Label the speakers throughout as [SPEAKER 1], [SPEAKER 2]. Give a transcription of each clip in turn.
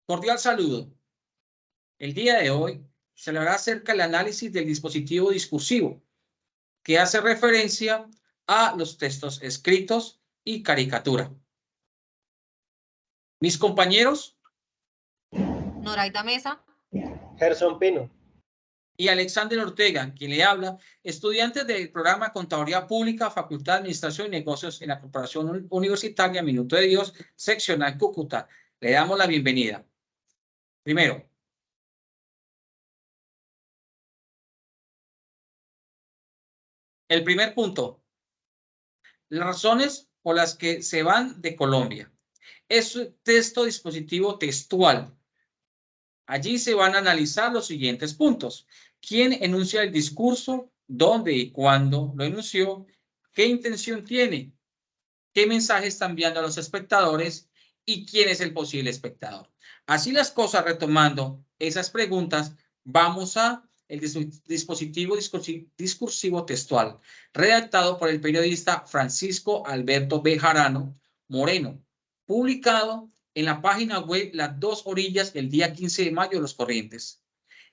[SPEAKER 1] Cordial saludo. El día de hoy se hablará acerca del análisis del dispositivo discursivo, que hace referencia a los textos escritos y caricatura. Mis compañeros,
[SPEAKER 2] Noraida Mesa,
[SPEAKER 3] Gerson Pino
[SPEAKER 1] y Alexander Ortega, quien le habla, estudiantes del programa Contaduría Pública, Facultad de Administración y Negocios en la Corporación Universitaria Minuto de Dios, seccional Cúcuta. Le damos la bienvenida. Primero, el primer punto, las razones por las que se van de Colombia. Es un texto dispositivo textual. Allí se van a analizar los siguientes puntos. ¿Quién enuncia el discurso? ¿Dónde y cuándo lo enunció? ¿Qué intención tiene? ¿Qué mensaje está enviando a los espectadores? ¿Y quién es el posible espectador? Así las cosas, retomando esas preguntas, vamos a el dispositivo discursivo textual, redactado por el periodista Francisco Alberto Bejarano Moreno, publicado en la página web Las Dos Orillas el día 15 de mayo de los corrientes.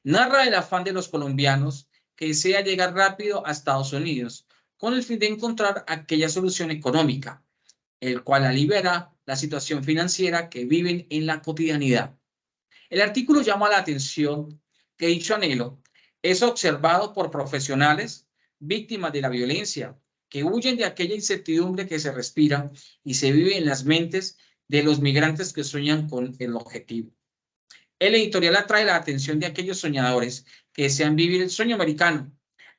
[SPEAKER 1] Narra el afán de los colombianos que desea llegar rápido a Estados Unidos con el fin de encontrar aquella solución económica, el cual aliviará la situación financiera que viven en la cotidianidad. El artículo llama la atención que dicho anhelo es observado por profesionales víctimas de la violencia que huyen de aquella incertidumbre que se respira y se vive en las mentes de los migrantes que sueñan con el objetivo. El editorial atrae la atención de aquellos soñadores que desean vivir el sueño americano,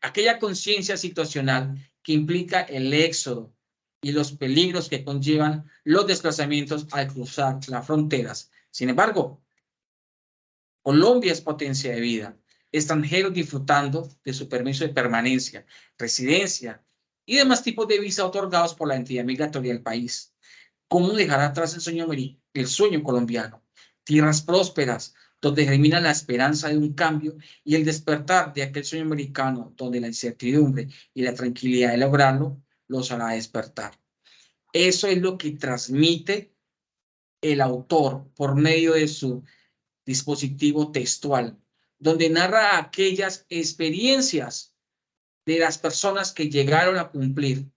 [SPEAKER 1] aquella conciencia situacional que implica el éxodo y los peligros que conllevan los desplazamientos al cruzar las fronteras. Sin embargo, Colombia es potencia de vida, extranjeros disfrutando de su permiso de permanencia, residencia y demás tipos de visa otorgados por la entidad migratoria del país. ¿Cómo dejar atrás el sueño colombiano? Tierras prósperas, donde germina la esperanza de un cambio y el despertar de aquel sueño americano, donde la incertidumbre y la tranquilidad de lograrlo los hará despertar. Eso es lo que transmite el autor por medio de su dispositivo textual, donde narra aquellas experiencias de las personas que llegaron a cumplir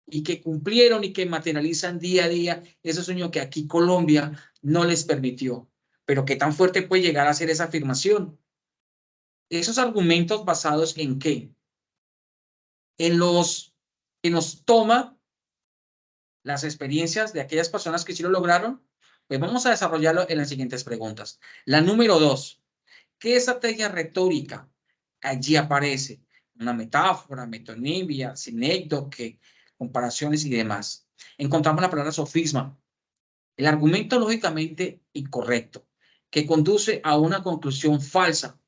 [SPEAKER 1] y que cumplieron y que materializan día a día ese sueño que aquí Colombia no les permitió. Pero qué tan fuerte puede llegar a ser esa afirmación. Esos argumentos basados en qué? En los que nos toma las experiencias de aquellas personas que sí lo lograron. Pues vamos a desarrollarlo en las siguientes preguntas. La número 2. ¿Qué estrategia retórica allí aparece? Una metáfora, metonimia, sinécdoque, comparaciones y demás. Encontramos la palabra sofisma, el argumento lógicamente incorrecto, que conduce a una conclusión falsa,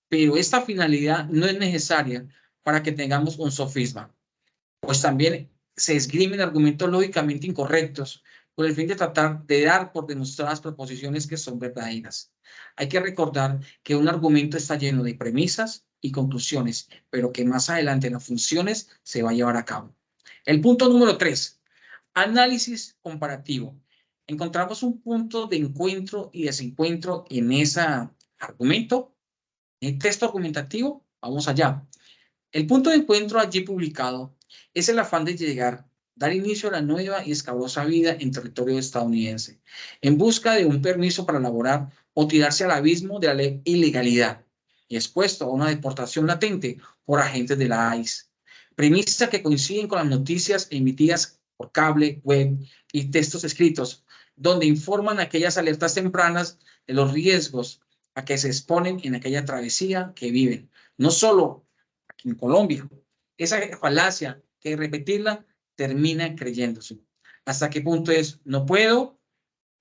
[SPEAKER 1] pero esta finalidad no es necesaria para que tengamos un sofisma, pues también se esgrimen argumentos lógicamente incorrectos con el fin de tratar de dar por demostradas proposiciones que son verdaderas. Hay que recordar que un argumento está lleno de premisas y conclusiones, pero que más adelante en las funciones se va a llevar a cabo. El punto número 3, análisis comparativo. Encontramos un punto de encuentro y desencuentro en ese argumento, en el texto argumentativo. Vamos allá. El punto de encuentro allí publicado es el afán de llegar, dar inicio a la nueva y escabrosa vida en territorio estadounidense, en busca de un permiso para laborar o tirarse al abismo de la ilegalidad y expuesto a una deportación latente por agentes de la ICE. Premisas que coinciden con las noticias emitidas por cable, web y textos escritos, donde informan aquellas alertas tempranas de los riesgos a que se exponen en aquella travesía que viven, no solo aquí en Colombia. Esa falacia que repetirla termina creyéndose. ¿Hasta qué punto es no puedo,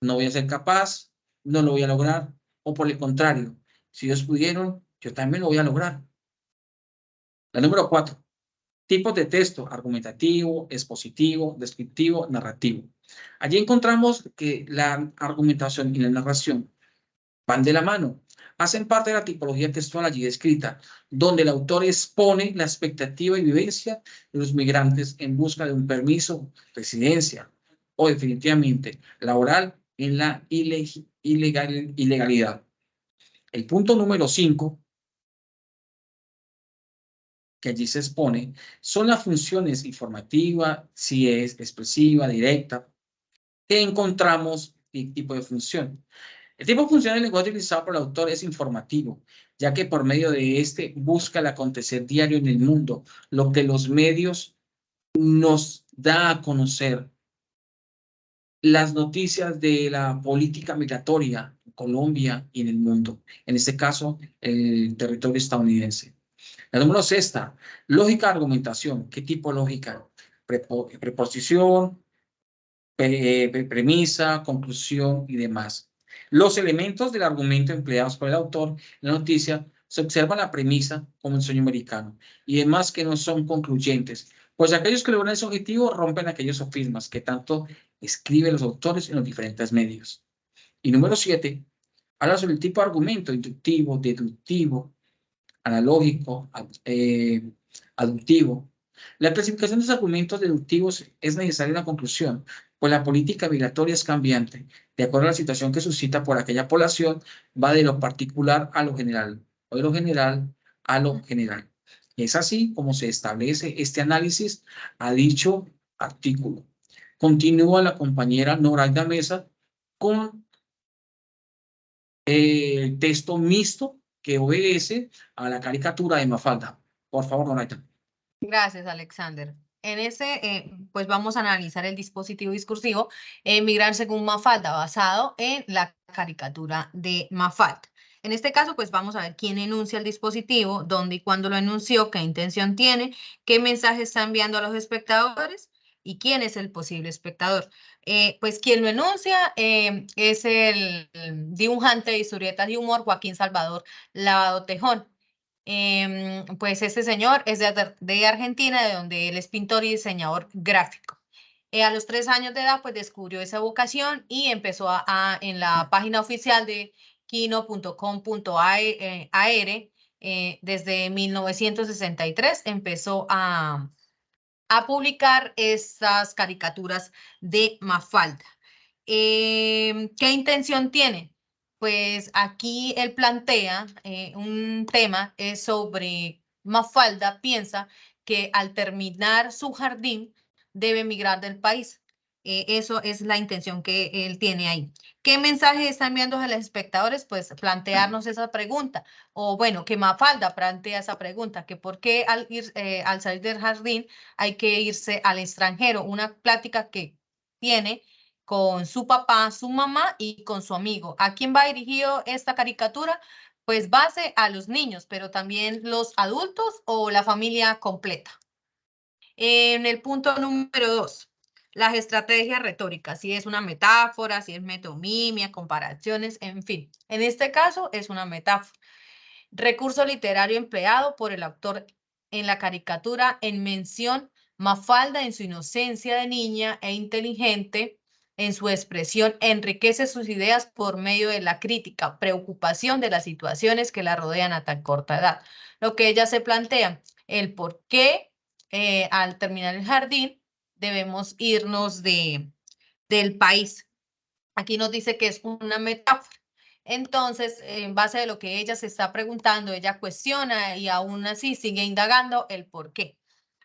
[SPEAKER 1] no voy a ser capaz, no lo voy a lograr? O por el contrario, si ellos pudieron, yo también lo voy a lograr. La número 4. Tipos de texto: argumentativo, expositivo, descriptivo, narrativo. Allí encontramos que la argumentación y la narración van de la mano. Hacen parte de la tipología textual allí descrita, donde el autor expone la expectativa y vivencia de los migrantes en busca de un permiso, residencia o definitivamente laboral en la ilegalidad. El punto número 5, que allí se expone, son las funciones informativa, si es expresiva, directa, que encontramos el tipo de función. El tipo de función del lenguaje utilizado por el autor es informativo, ya que por medio de este busca el acontecer diario en el mundo, lo que los medios nos da a conocer. Las noticias de la política migratoria en Colombia y en el mundo, en este caso, el territorio estadounidense. La número 6, lógica de argumentación. ¿Qué tipo de lógica? Preposición, premisa, conclusión y demás. Los elementos del argumento empleados por el autor en la noticia se observa la premisa como el sueño americano y demás que no son concluyentes, pues aquellos que logran ese objetivo rompen aquellos sofismas que tanto escriben los autores en los diferentes medios. Y número 7, habla sobre el tipo de argumento inductivo, deductivo, analógico, aductivo. La clasificación de los argumentos deductivos es necesaria en la conclusión, pues la política migratoria es cambiante. De acuerdo a la situación que suscita por aquella población, va de lo particular a lo general, o de lo general a lo general. Es así como se establece este análisis a dicho artículo. Continúa la compañera Noraida Mesa con el texto mixto que obedece a la caricatura de Mafalda. Por favor, Noraida.
[SPEAKER 2] Gracias, Alexander. En ese, pues vamos a analizar el dispositivo discursivo Migrar según Mafalda, basado en la caricatura de Mafalda. En este caso, pues vamos a ver quién enuncia el dispositivo, dónde y cuándo lo enunció, qué intención tiene, qué mensaje está enviando a los espectadores y quién es el posible espectador. Pues quien lo enuncia es el dibujante de historietas de humor Joaquín Salvador Lavado Tejón. Pues este señor es de Argentina, de donde él es pintor y diseñador gráfico. A los 3 años de edad, pues descubrió esa vocación y empezó en la página oficial de kino.com.ar, desde 1963 empezó a publicar estas caricaturas de Mafalda. ¿Qué intención tiene? Pues aquí él plantea un tema sobre Mafalda piensa que al terminar su jardín debe emigrar del país. Eso es la intención que él tiene ahí. ¿Qué mensaje está enviando a los espectadores? Pues plantearnos esa pregunta. O bueno, que Mafalda plantea esa pregunta, que por qué al salir del jardín hay que irse al extranjero. Una plática que tiene con su papá, su mamá y con su amigo. ¿A quién va dirigido esta caricatura? Pues base a los niños, pero también los adultos o la familia completa. En el punto número 2, las estrategias retóricas, si es una metáfora, si es metonimia, comparaciones, en fin. En este caso es una metáfora. Recurso literario empleado por el autor en la caricatura en mención Mafalda en su inocencia de niña e inteligente en su expresión enriquece sus ideas por medio de la crítica, preocupación de las situaciones que la rodean a tan corta edad. Lo que ella se plantea, el por qué al terminar el jardín debemos irnos del país. Aquí nos dice que es una metáfora. Entonces, en base a lo que ella se está preguntando, ella cuestiona y aún así sigue indagando el por qué.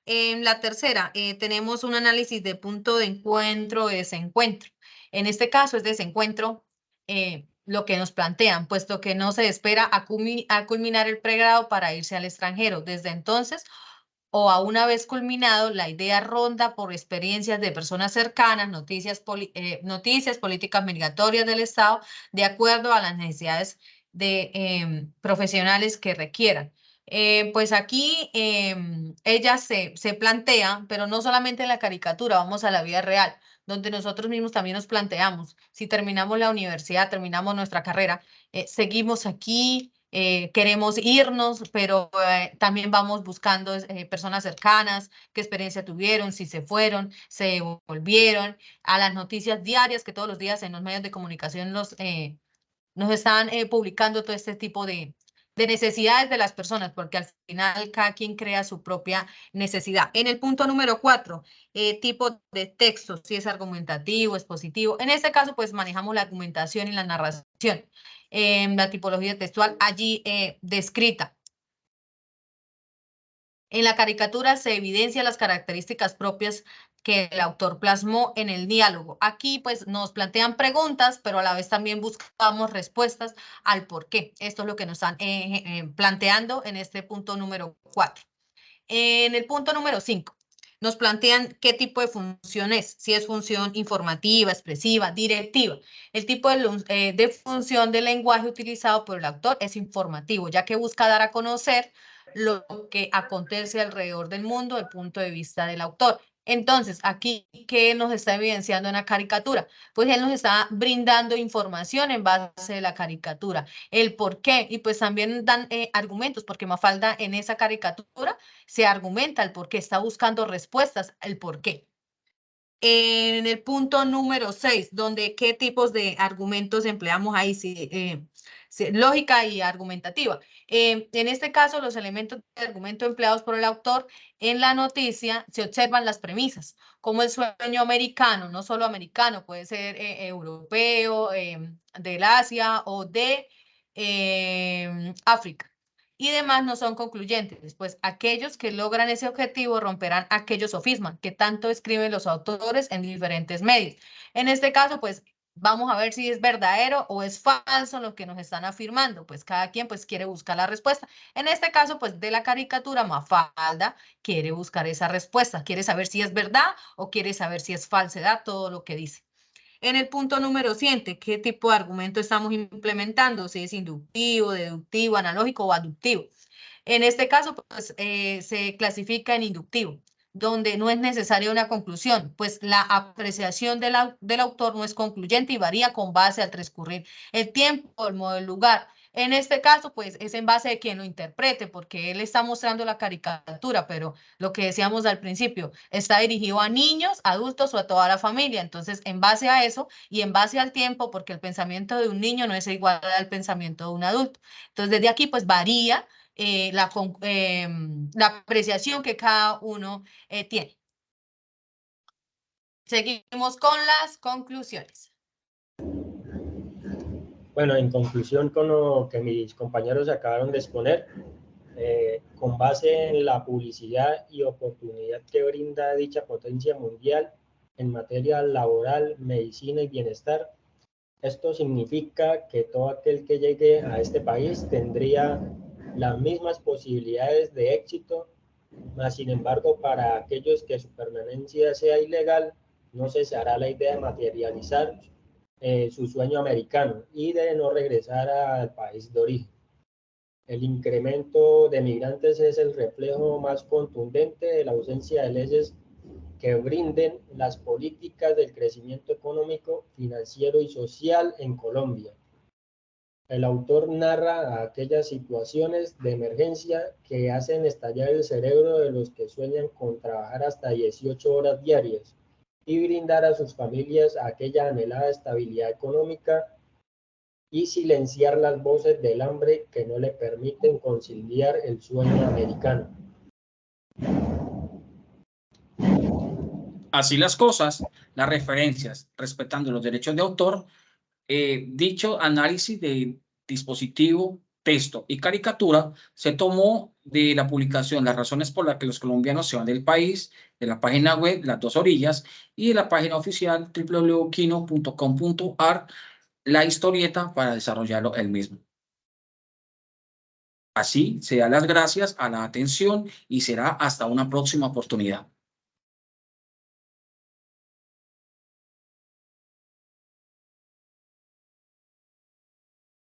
[SPEAKER 2] En la tercera, tenemos un análisis de punto de encuentro, desencuentro. En este caso es desencuentro lo que nos plantean, puesto que no se espera a culminar el pregrado para irse al extranjero. Desde entonces, o a una vez culminado, la idea ronda por experiencias de personas cercanas, noticias, políticas migratorias del Estado, de acuerdo a las necesidades de profesionales que requieran. Pues aquí ella se plantea, pero no solamente en la caricatura, vamos a la vida real, donde nosotros mismos también nos planteamos, si terminamos la universidad, terminamos nuestra carrera, seguimos aquí, queremos irnos, pero también vamos buscando personas cercanas, qué experiencia tuvieron, si se fueron, se volvieron, a las noticias diarias que todos los días en los medios de comunicación nos están publicando todo este tipo de de necesidades de las personas, porque al final cada quien crea su propia necesidad. En el punto número 4, tipo de texto, si es argumentativo, expositivo. En este caso, pues manejamos la argumentación y la narración. La tipología textual allí descrita. En la caricatura se evidencian las características propias que el autor plasmó en el diálogo. Aquí pues nos plantean preguntas, pero a la vez también buscamos respuestas al por qué. Esto es lo que nos están planteando en este punto número 4. En el punto número 5, nos plantean qué tipo de función es, si es función informativa, expresiva, directiva. El tipo de función del lenguaje utilizado por el autor es informativo, ya que busca dar a conocer lo que acontece alrededor del mundo desde el punto de vista del autor. Entonces, aquí, ¿qué nos está evidenciando en la caricatura? Pues él nos está brindando información en base de la caricatura, el por qué, y pues también dan argumentos, porque Mafalda en esa caricatura se argumenta el por qué, está buscando respuestas, el por qué. En el punto número 6, donde qué tipos de argumentos empleamos ahí, lógica y argumentativa. En este caso, los elementos de argumento empleados por el autor en la noticia se observan las premisas, como el sueño americano, no solo americano, puede ser europeo, del Asia o de África. Y demás no son concluyentes, pues aquellos que logran ese objetivo romperán aquellos sofismas que tanto escriben los autores en diferentes medios. En este caso, pues vamos a ver si es verdadero o es falso lo que nos están afirmando, pues cada quien pues quiere buscar la respuesta. En este caso, pues de la caricatura, Mafalda quiere buscar esa respuesta, quiere saber si es verdad o quiere saber si es falsedad todo lo que dice. En el punto número 7, ¿qué tipo de argumento estamos implementando? Si es inductivo, deductivo, analógico o aductivo. En este caso, pues, se clasifica en inductivo, donde no es necesaria una conclusión, pues la apreciación del autor no es concluyente y varía con base al transcurrir el tiempo, el modo, el lugar. En este caso, pues es en base de quien lo interprete, porque él está mostrando la caricatura, pero lo que decíamos al principio, está dirigido a niños, adultos o a toda la familia. Entonces, en base a eso y en base al tiempo, porque el pensamiento de un niño no es igual al pensamiento de un adulto. Entonces, desde aquí, pues varía la apreciación que cada uno tiene. Seguimos con las conclusiones.
[SPEAKER 3] Bueno, en conclusión con lo que mis compañeros acabaron de exponer, con base en la publicidad y oportunidad que brinda dicha potencia mundial en materia laboral, medicina y bienestar, esto significa que todo aquel que llegue a este país tendría las mismas posibilidades de éxito, mas sin embargo para aquellos que su permanencia sea ilegal, no cesará la idea de materializar su sueño americano y de no regresar al país de origen. El incremento de migrantes es el reflejo más contundente de la ausencia de leyes que brinden las políticas del crecimiento económico, financiero y social en Colombia. El autor narra aquellas situaciones de emergencia que hacen estallar el cerebro de los que sueñan con trabajar hasta 18 horas diarias y brindar a sus familias aquella anhelada estabilidad económica y silenciar las voces del hambre que no le permiten conciliar el sueño americano.
[SPEAKER 1] Así las cosas, las referencias respetando los derechos de autor, dicho análisis de dispositivo, texto y caricatura se tomó de la publicación Las razones por las que los colombianos se van del país, de la página web Las Dos Orillas y de la página oficial www.kino.com.ar, la historieta para desarrollarlo él mismo. Así se da las gracias a la atención y será hasta una próxima oportunidad.